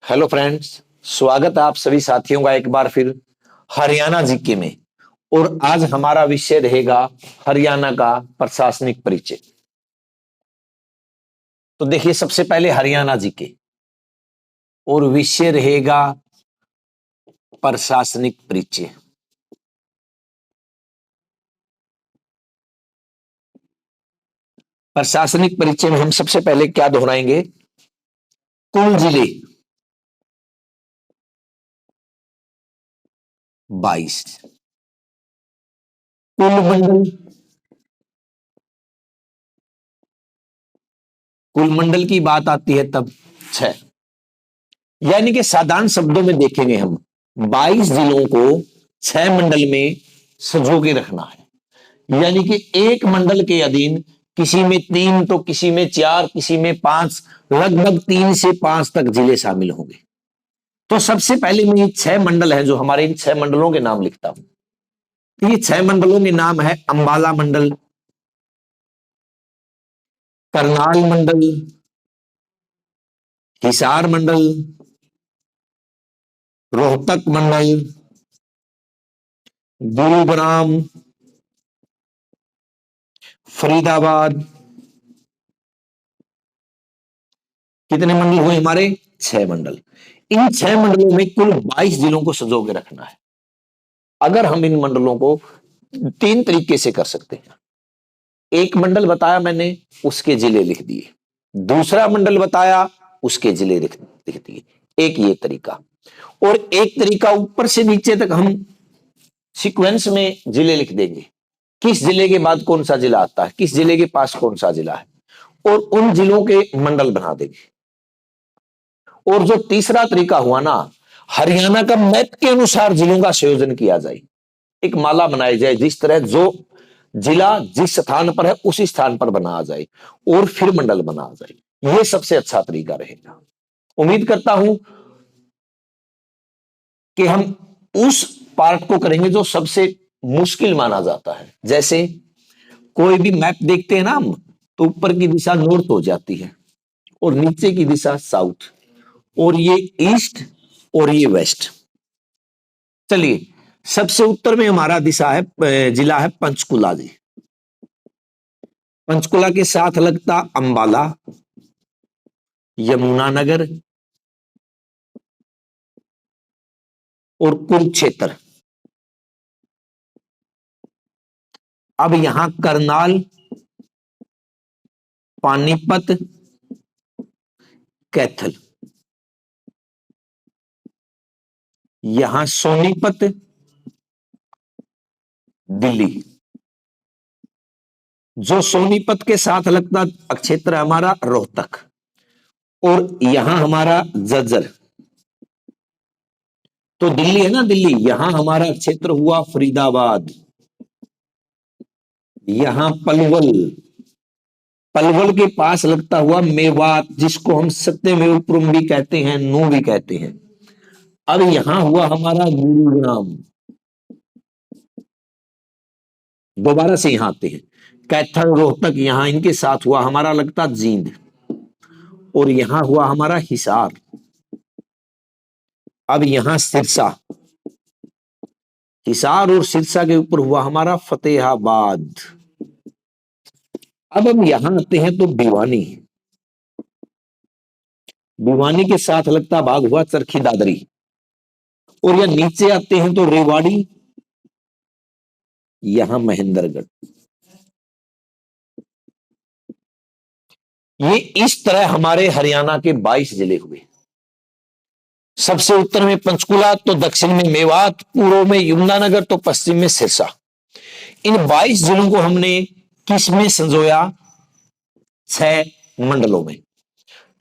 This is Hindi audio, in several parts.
हेलो फ्रेंड्स, स्वागत है आप सभी साथियों का एक बार फिर हरियाणा जीके में। और आज हमारा विषय रहेगा हरियाणा का प्रशासनिक परिचय। तो देखिए, सबसे पहले हरियाणा जीके और विषय रहेगा प्रशासनिक परिचय। प्रशासनिक परिचय में हम सबसे पहले क्या दोहराएंगे? कुल जिले 22, कुल मंडल, कुल मंडल की बात आती है तब 6। यानी कि साधारण शब्दों में देखेंगे हम 22 जिलों को 6 मंडल में संजो के रखना है। यानी कि एक मंडल के अधीन किसी में 3 तो किसी में 4 किसी में 5, लगभग 3 से 5 तक जिले शामिल होंगे। तो सबसे पहले मैं ये 6 मंडल है जो हमारे, इन 6 मंडलों के नाम लिखता हूं। तो ये 6 मंडलों के नाम है अंबाला मंडल, करनाल मंडल, हिसार मंडल, रोहतक मंडल, गुरुग्राम, फरीदाबाद। कितने मंडल हुए हमारे? 6 मंडल। इन 6 मंडलों में कुल 22 जिलों को संजो के रखना है। अगर हम इन मंडलों को 3 तरीके से कर सकते हैं। एक मंडल बताया मैंने, उसके जिले लिख दिए। दूसरा मंडल बताया, उसके जिले लिख दिए। एक ये तरीका। और एक तरीका ऊपर से नीचे तक हम सीक्वेंस में जिले लिख देंगे। किस जिले के बाद कौन सा जिला आता है, किस जिले के पास कौन सा जिला है, और उन जिलों के मंडल बना देंगे। और जो तीसरा तरीका हुआ ना, हरियाणा का मैप के अनुसार जिलों का संयोजन किया जाए, एक माला बनाई जाए, जिस तरह जो जिला जिस स्थान पर है उसी स्थान पर बनाया जाए और फिर मंडल बनाया जाए। यह सबसे अच्छा तरीका रहेगा। उम्मीद करता हूं कि हम उस पार्ट को करेंगे जो सबसे मुश्किल माना जाता है। जैसे कोई भी मैप देखते हैं ना हम, तो ऊपर की दिशा नॉर्थ हो जाती है और नीचे की दिशा साउथ, और ये ईस्ट और ये वेस्ट। चलिए, सबसे उत्तर में हमारा दिशा है, जिला है पंचकुला जी। पंचकुला के साथ लगता अंबाला, यमुनानगर और कुरुक्षेत्र। अब यहां करनाल, पानीपत, कैथल, यहां सोनीपत, दिल्ली। जो सोनीपत के साथ लगता क्षेत्र हमारा रोहतक, और यहां हमारा झज्जर। तो दिल्ली है ना, दिल्ली, यहां हमारा क्षेत्र हुआ फरीदाबाद। यहां पलवल, पलवल के पास लगता हुआ मेवात, जिसको हम सत्यमेवपुरम भी कहते हैं, नू भी कहते हैं। अब यहां हुआ हमारा गुरुग्राम। दोबारा से यहां आते हैं, कैथल, रोहतक, यहां इनके साथ हुआ हमारा लगता जींद, और यहां हुआ हमारा हिसार। अब यहां सिरसा, हिसार और सिरसा के ऊपर हुआ हमारा फतेहाबाद। अब हम यहां आते हैं तो भिवानी, भिवानी के साथ लगता भाग हुआ चरखी दादरी, और यह नीचे आते हैं तो रेवाड़ी, यहां महेंद्रगढ़। ये इस तरह हमारे हरियाणा के 22 जिले हुए। सबसे उत्तर में पंचकुला, तो दक्षिण में मेवात, पूर्व में यमुनानगर, तो पश्चिम में सिरसा। इन 22 जिलों को हमने किस में संजोया? 6 मंडलों में।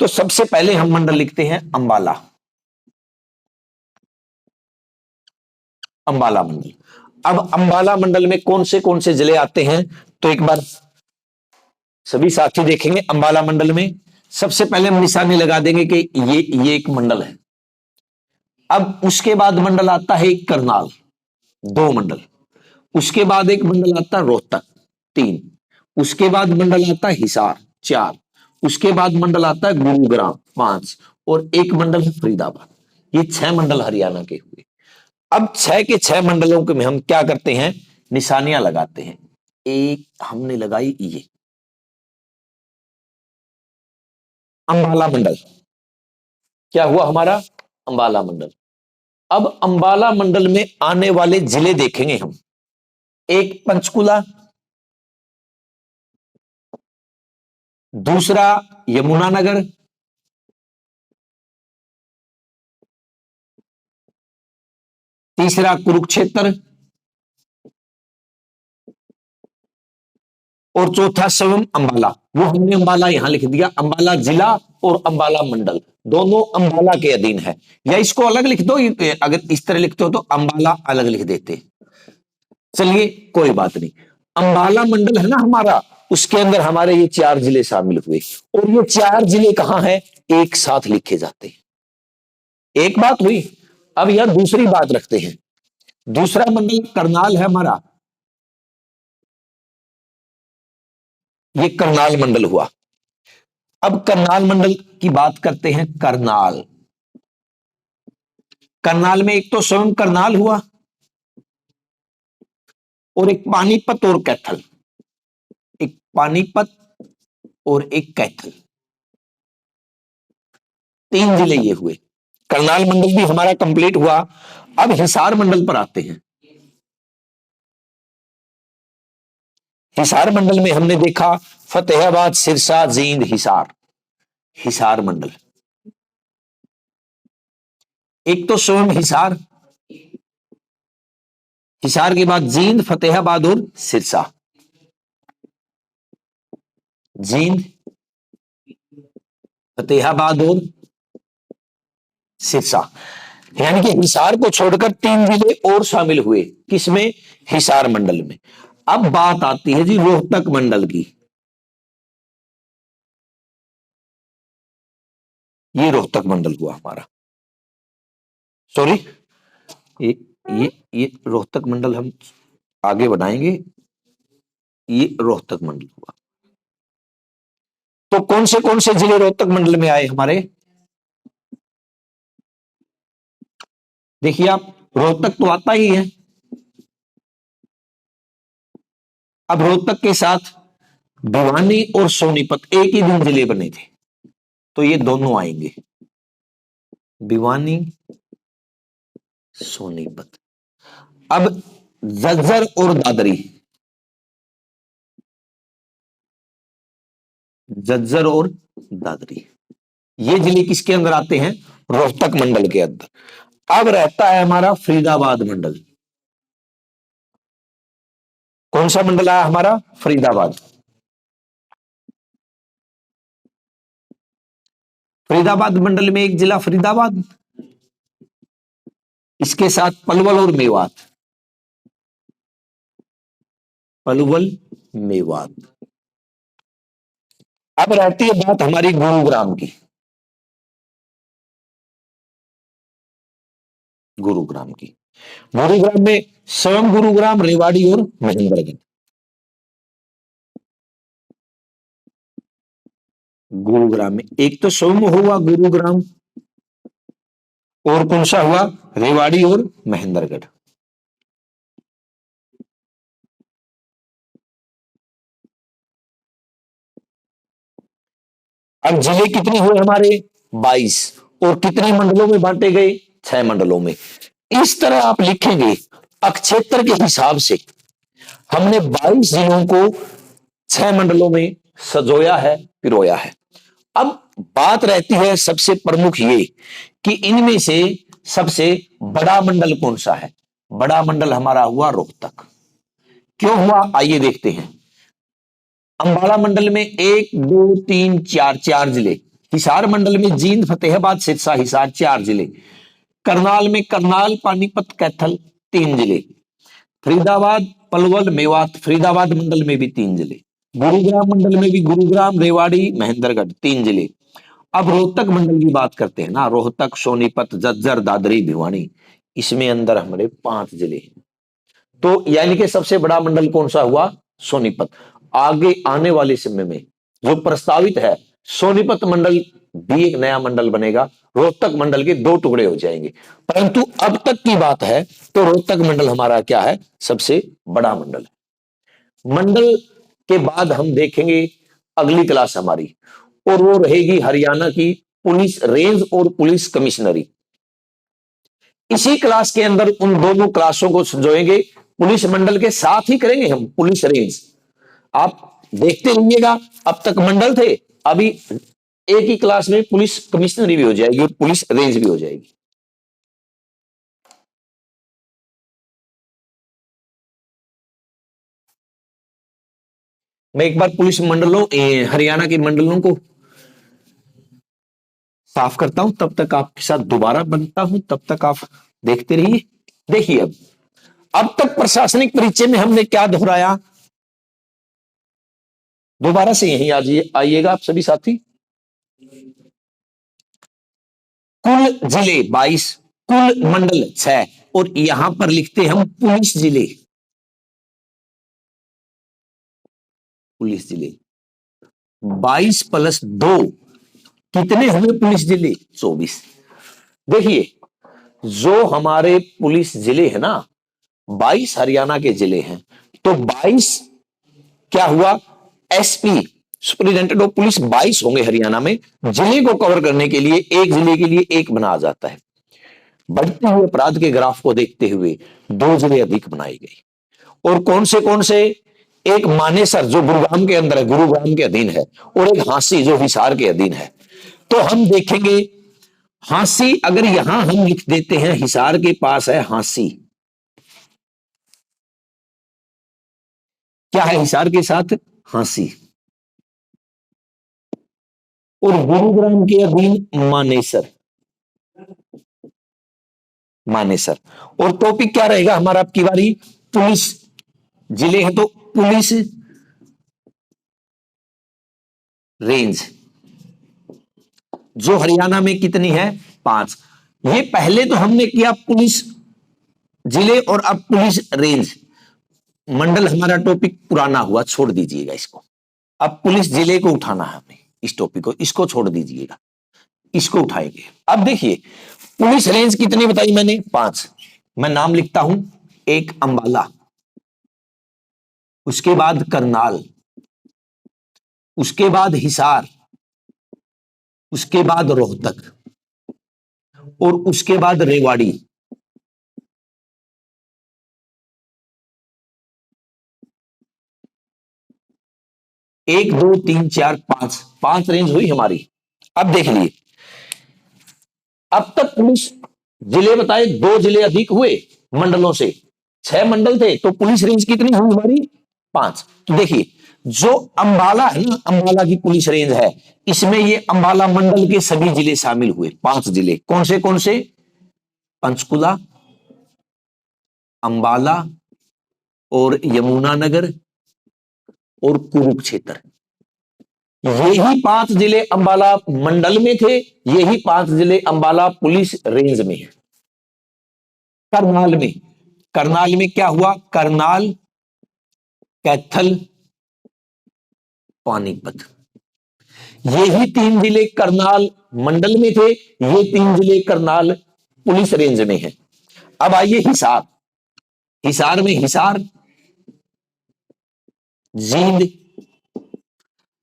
तो सबसे पहले हम मंडल लिखते हैं अंबाला, अंबाला मंडल। अब अंबाला मंडल में कौन से जिले आते हैं, तो एक बार सभी साथी देखेंगे। अंबाला मंडल में सबसे पहले हम निशानी लगा देंगे कि ये एक मंडल है। अब उसके बाद मंडल आता है एक करनाल, 2 मंडल। उसके बाद एक मंडल आता है रोहतक, 3। उसके बाद मंडल आता है हिसार, 4। उसके बाद मंडल आता है गुरुग्राम, 5। और एक मंडल है फरीदाबाद। ये 6 मंडल हरियाणा के हुए। अब 6 के 6 मंडलों के में हम क्या करते हैं, निशानियां लगाते हैं। एक हमने लगाई ये अंबाला मंडल, क्या हुआ हमारा अंबाला मंडल। अब अंबाला मंडल में आने वाले जिले देखेंगे हम, एक पंचकुला, दूसरा यमुनानगर, तीसरा कुरुक्षेत्र और चौथा स्वयं अंबाला। वो हमने अंबाला यहां लिख दिया, अंबाला जिला और अंबाला मंडल दोनों अंबाला के अधीन है। या इसको अलग लिख दो, अगर इस तरह लिखते हो तो अंबाला अलग लिख देते। चलिए कोई बात नहीं, अंबाला मंडल है ना हमारा, उसके अंदर हमारे ये 4 जिले शामिल हुए और ये 4 जिले कहां हैं, एक साथ लिखे जाते हैं। एक बात हुई। अब यह दूसरी बात रखते हैं। दूसरा मंडल करनाल है हमारा, ये करनाल मंडल हुआ। अब करनाल मंडल की बात करते हैं। करनाल, करनाल में एक तो स्वयं करनाल हुआ और एक पानीपत और कैथल, एक पानीपत और एक कैथल, 3 जिले ये हुए। करनाल मंडल भी हमारा कंप्लीट हुआ। अब हिसार मंडल पर आते हैं। हिसार मंडल में हमने देखा फतेहाबाद, सिरसा, जींद, हिसार, हिसार मंडल। एक तो स्वयं हिसार, हिसार के बाद जींद, फतेहाबाद और सिरसा। जींद, फतेहाबाद और सिरसा, यानी कि हिसार को छोड़कर 3 जिले और शामिल हुए किसमें, हिसार मंडल में। अब बात आती है जी रोहतक मंडल की। ये रोहतक मंडल हुआ हमारा, सॉरी, ये ये रोहतक मंडल हम आगे बढ़ाएंगे। ये रोहतक मंडल हुआ। तो कौन से जिले रोहतक मंडल में आए हमारे, देखिए आप, रोहतक तो आता ही है। अब रोहतक के साथ भिवानी और सोनीपत एक ही दिन जिले बने थे, तो ये दोनों आएंगे, भिवानी, सोनीपत। अब झज्जर और दादरी, झज्जर और दादरी, ये जिले किसके अंदर आते हैं, रोहतक मंडल के अंदर। अब रहता है हमारा फरीदाबाद मंडल। कौन सा मंडल आया हमारा, फरीदाबाद। फरीदाबाद मंडल में एक जिला फरीदाबाद, इसके साथ पलवल और मेवात, पलवल, मेवात। अब रहती है बात हमारी गुरुग्राम की, गुरुग्राम की। गुरुग्राम में स्वयं गुरुग्राम, रेवाड़ी और महेंद्रगढ़। गुरुग्राम में एक तो स्वयं हुआ गुरुग्राम और कौन सा हुआ, रेवाड़ी और महेंद्रगढ़। अब जिले कितने हुए हमारे, 22, और कितने मंडलों में बांटे गए, 6 मंडलों में। इस तरह आप लिखेंगे अक्षेत्र के हिसाब से। हमने 22 जिलों को 6 मंडलों में सजोया है, पिरोया है। अब बात रहती है सबसे प्रमुख ये कि इनमें से सबसे बड़ा मंडल कौन सा है। बड़ा मंडल हमारा हुआ रोहतक। क्यों हुआ, आइए देखते हैं। अंबाला मंडल में 1 2 3 4 4 जिले, हिसार मंडल में जींद, फतेहाबाद, सिरसा, हिसार 4 जिले, करनाल में करनाल, पानीपत, कैथल 3 जिले, फरीदाबाद, पलवल, मेवात, फरीदाबाद मंडल में भी 3 जिले, गुरुग्राम मंडल में भी गुरुग्राम, रेवाड़ी, महेंद्रगढ़ 3 जिले। अब रोहतक मंडल की बात करते हैं ना, रोहतक, सोनीपत, झज्जर, दादरी, भिवानी, इसमें अंदर हमारे 5 जिले हैं। तो यानी कि सबसे बड़ा मंडल कौन सा हुआ, सोनीपत। आगे आने वाले समय में जो प्रस्तावित है, सोनीपत मंडल बी एक नया मंडल बनेगा, रोहतक मंडल के 2 टुकड़े हो जाएंगे। परंतु अब तक की बात है तो रोहतक मंडल हमारा क्या है, सबसे बड़ा मंडल है। मंडल के बाद हम देखेंगे अगली क्लास हमारी, और वो रहेगी हरियाणा की पुलिस रेंज और पुलिस कमिश्नरी। इसी क्लास के अंदर उन दोनों क्लासों को जोड़ेंगे, पुलिस मंडल के साथ ही करेंगे हम पुलिस रेंज। आप देखते रहिएगा, अब तक मंडल थे, अभी एक ही क्लास में पुलिस कमिश्नरी भी हो जाएगी और पुलिस रेंज भी हो जाएगी। मैं एक बार पुलिस मंडलों हरियाणा के मंडलों को साफ करता हूं, तब तक आपके साथ दोबारा बनता हूं, तब तक आप देखते रहिए। देखिए अब तक प्रशासनिक परिचय में हमने क्या दोहराया, दोबारा से यहीं आइएगा आप सभी साथी। कुल जिले 22, कुल मंडल 6, और यहां पर लिखते हम पुलिस जिले। पुलिस जिले 22 प्लस 2 कितने हुए पुलिस जिले, 24। देखिए जो हमारे पुलिस जिले हैं ना, 22 हरियाणा के जिले हैं, तो 22 क्या हुआ, एसपी सुपरिटेंडेंट ऑफ पुलिस 22 होंगे हरियाणा में। जिले को कवर करने के लिए एक जिले के लिए एक बना जाता है। बढ़ते हुए अपराध के ग्राफ को देखते हुए 2 जिले अधिक बनाए गए। और कौन से, एक मानेसर जो गुरुग्राम के अंदर है, गुरुग्राम के अधीन है, और एक हांसी जो हिसार के अधीन है। तो हम देखेंगे हांसी, अगर यहां हम लिख देते हैं हिसार के पास है हांसी, क्या है हिसार के साथ, हांसी, और गुरुग्राम के अधीन मानेसर, मानेसर। और टॉपिक क्या रहेगा हमारा अब की बारी, पुलिस जिले हैं तो पुलिस रेंज, जो हरियाणा में कितनी है, 5। ये पहले तो हमने किया पुलिस जिले और अब पुलिस रेंज। मंडल हमारा टॉपिक पुराना हुआ, छोड़ दीजिएगा इसको। अब पुलिस जिले को उठाना है हमें, इस टॉपिक को, इसको छोड़ दीजिएगा, इसको उठाएंगे। अब देखिए पुलिस रेंज कितनी बताई मैंने, 5। मैं नाम लिखता हूं, एक अंबाला, उसके बाद करनाल, उसके बाद हिसार, उसके बाद रोहतक, और उसके बाद रेवाड़ी। एक, दो, तीन, चार, 5 रेंज हुई हमारी। अब देख लिए, अब तक पुलिस जिले बताए, 2 जिले अधिक हुए मंडलों से, 6 मंडल थे, तो पुलिस रेंज कितनी हुई हमारी, 5। तो देखिए जो अंबाला है ना, अंबाला की पुलिस रेंज है, इसमें ये अंबाला मंडल के सभी जिले शामिल हुए, 5 जिले। कौन से, पंचकुला, अंबाला, और यमुनानगर, और कुरुक्षेत्र। यही 5 जिले अंबाला मंडल में थे, यही 5 जिले अंबाला पुलिस रेंज में है। करनाल में क्या हुआ, करनाल, कैथल, पानीपत। यही 3 जिले करनाल मंडल में थे, ये 3 जिले करनाल पुलिस रेंज में है। अब आइए हिसार, हिसार में हिसार, जींद,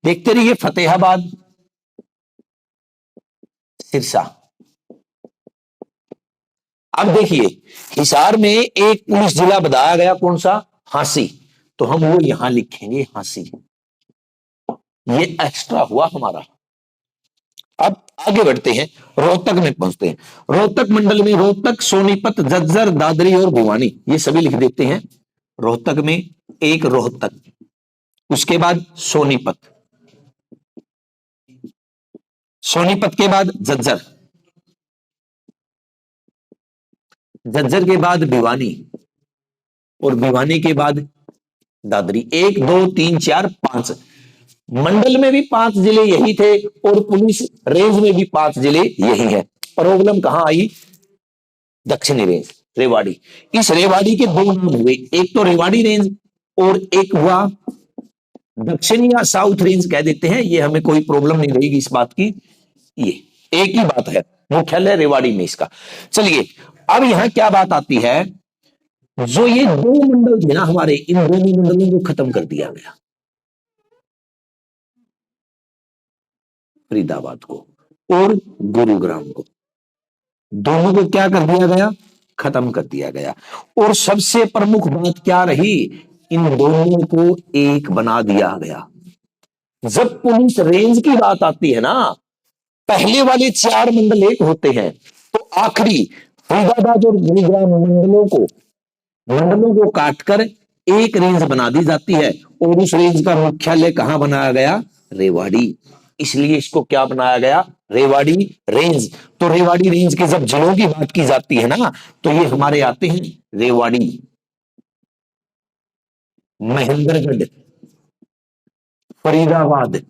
देखते रहिए, फतेहाबाद, सिरसा। अब देखिए हिसार में एक पुलिस जिला बताया गया, कौन सा, हांसी, तो हम वो यहां लिखेंगे हांसी, ये एक्स्ट्रा हुआ हमारा। अब आगे बढ़ते हैं, रोहतक में पहुंचते हैं। रोहतक मंडल में रोहतक, सोनीपत, झज्जर, दादरी और भिवानी, ये सभी लिख देते हैं। रोहतक में एक रोहतक, उसके बाद सोनीपत, सोनीपत के बाद झज्जर, झज्जर के बाद भिवानी, और भिवानी के बाद दादरी। 1, 2, 3, 4, 5 मंडल में भी 5 जिले यही थे, और पुलिस रेंज में भी 5 जिले यही है। प्रॉब्लम कहां आई, दक्षिणी रेंज, रेवाड़ी। इस रेवाड़ी के 2 नाम हुए, एक तो रेवाड़ी रेंज और एक हुआ दक्षिणी या साउथ रेंज कह देते हैं, ये हमें कोई प्रॉब्लम नहीं रहेगी इस बात की। ये एक ही बात है, मुख्यालय रेवाड़ी में इसका। चलिए अब यहां क्या बात आती है, जो ये दो मंडल थे ना हमारे, इन दोनों मंडलों को खत्म कर दिया गया, फरीदाबाद को और गुरुग्राम को, दोनों को क्या कर दिया गया, खत्म कर दिया गया। और सबसे प्रमुख बात क्या रही, इन दोनों को एक बना दिया गया। जब पुलिस रेंज की बात आती है ना, पहले वाले 4 मंडल एक होते हैं, तो आखिरी फरीदाबाद और गुरुग्राम मंडलों को काटकर एक रेंज बना दी जाती है, और उस रेंज का मुख्यालय कहां बनाया गया, रेवाड़ी। इसलिए इसको क्या बनाया गया, रेवाड़ी रेंज। तो रेवाड़ी रेंज के जब जिलों की बात की जाती है ना, तो ये हमारे आते हैं रेवाड़ी, महेंद्रगढ़, फरीदाबाद,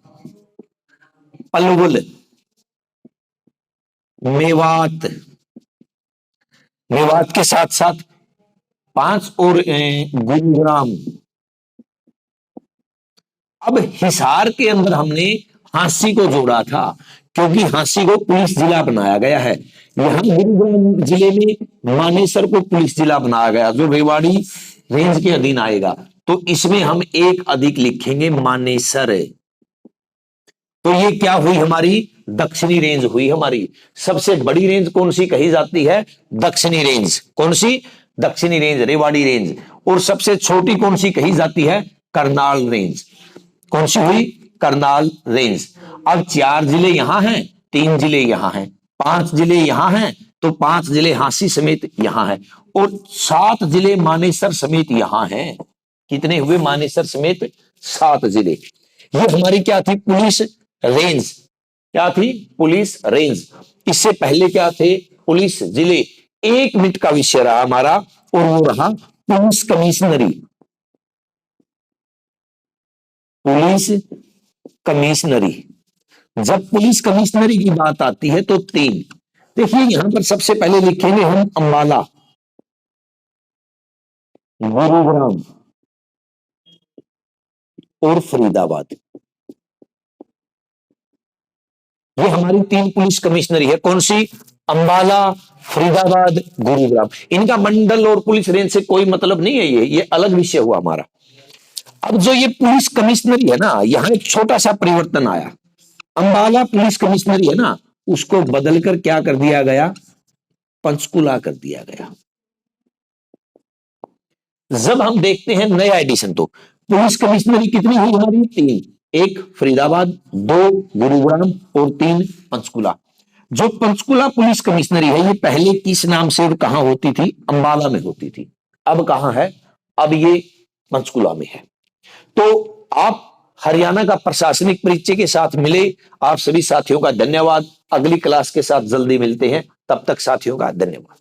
पलवल, मेवात, मेवात के साथ साथ 5 और गुरुग्राम। अब हिसार के अंदर हमने हांसी को जोड़ा था, क्योंकि हांसी को पुलिस जिला बनाया गया है। यहां गुरुग्राम जिले में मानेसर को पुलिस जिला बनाया गया, जो रेवाड़ी रेंज के अधीन आएगा। तो इसमें हम एक अधिक लिखेंगे, मानेसर। तो ये क्या हुई, हमारी दक्षिणी रेंज हुई हमारी। सबसे बड़ी रेंज कौन सी कही जाती है, दक्षिणी रेंज। कौन सी, दक्षिणी रेंज, रेवाड़ी रेंज। और सबसे छोटी कौन सी कही जाती है, करनाल रेंज। कौन सी हुई, करनाल रेंज। अब 4 जिले यहां हैं, 3 जिले यहां हैं, 5 जिले यहां हैं, तो 5 जिले हांसी समेत यहां हैं, और 7 जिले मानेसर समेत यहां हैं। कितने हुए, मानेसर समेत 7 जिले। ये हमारी क्या थी, पुलिस रेंज। क्या थी, पुलिस रेंज। इससे पहले क्या थे, पुलिस जिले। 1 मिनट का विषय रहा हमारा, और वो रहा पुलिस कमिश्नरी। पुलिस कमिश्नरी। जब पुलिस कमिश्नरी की बात आती है तो 3, देखिए यहां पर सबसे पहले लिखेंगे हम अंबाला, गुरुग्राम और फरीदाबाद। ये हमारी 3 पुलिस कमिश्नरी है। कौन सी, अंबाला, फरीदाबाद, गुरुग्राम। इनका मंडल और पुलिस रेंज से कोई मतलब नहीं है, ये अलग विषय हुआ हमारा। अब जो ये पुलिस कमिश्नरी है ना, यहां एक छोटा सा परिवर्तन आया। अंबाला पुलिस कमिश्नरी है ना, उसको बदलकर क्या कर दिया गया, पंचकुला कर दिया गया। जब हम देखते हैं नया एडिशन, तो पुलिस कमिश्नरी कितनी हुई हमारी, 3। 1 फरीदाबाद, 2 गुरुग्राम और 3 पंचकुला। जो पंचकुला पुलिस कमिश्नरी है, ये पहले किस नाम से और कहां होती थी, अंबाला में होती थी। अब कहां है, अब ये पंचकुला में है। तो आप हरियाणा का प्रशासनिक परिचय के साथ मिले। आप सभी साथियों का धन्यवाद। अगली क्लास के साथ जल्दी मिलते हैं, तब तक साथियों का धन्यवाद।